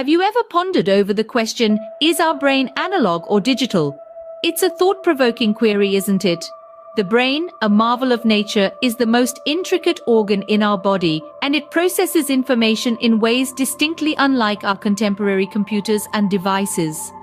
Have you ever pondered over the question, is our brain analog or digital? It's a thought-provoking query, isn't it? The brain, a marvel of nature, is the most intricate organ in our body, and it processes information in ways distinctly unlike our contemporary computers and devices.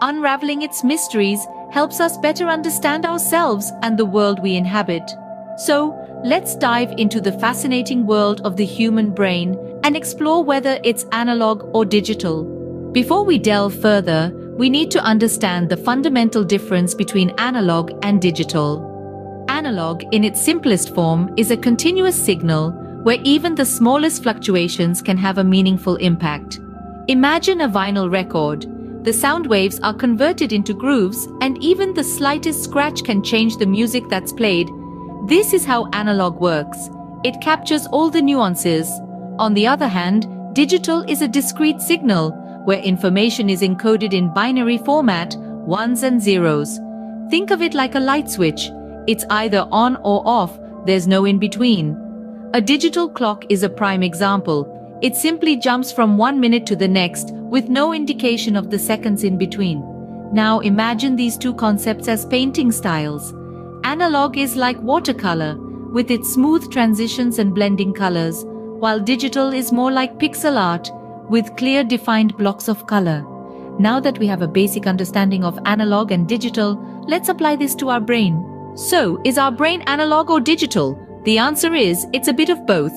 Unraveling its mysteries helps us better understand ourselves and the world we inhabit. So, let's dive into the fascinating world of the human brain and explore whether it's analog or digital. Before we delve further, we need to understand the fundamental difference between analog and digital. Analog, in its simplest form, is a continuous signal where even the smallest fluctuations can have a meaningful impact. Imagine a vinyl record. The sound waves are converted into grooves, and even the slightest scratch can change the music that's played. This is how analog works. It captures all the nuances. On the other hand, digital is a discrete signal, where information is encoded in binary format, ones and zeros. Think of it like a light switch. It's either on or off, there's no in between. A digital clock is a prime example. It simply jumps from 1 minute to the next, with no indication of the seconds in between. Now imagine these two concepts as painting styles. Analog is like watercolor, with its smooth transitions and blending colors, while digital is more like pixel art, with clear defined blocks of color. Now that we have a basic understanding of analog and digital, let's apply this to our brain. So, is our brain analog or digital? The answer is, it's a bit of both.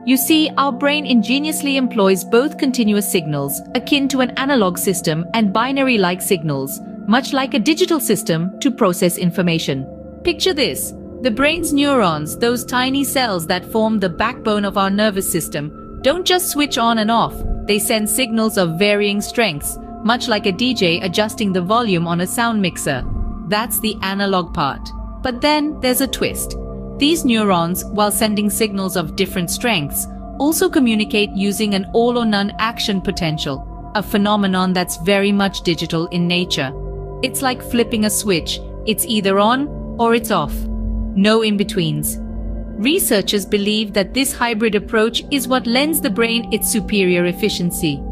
You see, our brain ingeniously employs both continuous signals, akin to an analog system, and binary-like signals, much like a digital system, to process information. Picture this. The brain's neurons, those tiny cells that form the backbone of our nervous system, don't just switch on and off. They send signals of varying strengths, much like a DJ adjusting the volume on a sound mixer. That's the analog part. But then there's a twist. These neurons, while sending signals of different strengths, also communicate using an all-or-none action potential, a phenomenon that's very much digital in nature. It's like flipping a switch. It's either on or it's off. No in-betweens. Researchers believe that this hybrid approach is what lends the brain its superior efficiency.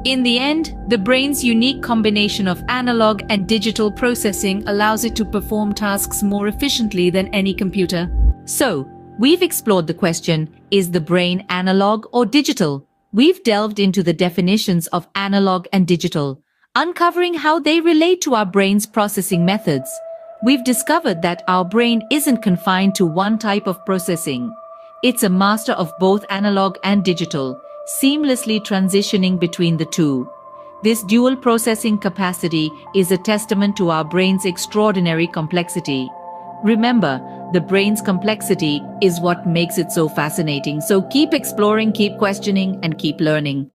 In the end, the brain's unique combination of analog and digital processing allows it to perform tasks more efficiently than any computer. So, we've explored the question, is the brain analog or digital? We've delved into the definitions of analog and digital, uncovering how they relate to our brain's processing methods. We've discovered that our brain isn't confined to one type of processing. It's a master of both analog and digital, seamlessly transitioning between the two. This dual processing capacity is a testament to our brain's extraordinary complexity. Remember, the brain's complexity is what makes it so fascinating. So keep exploring, keep questioning, and keep learning.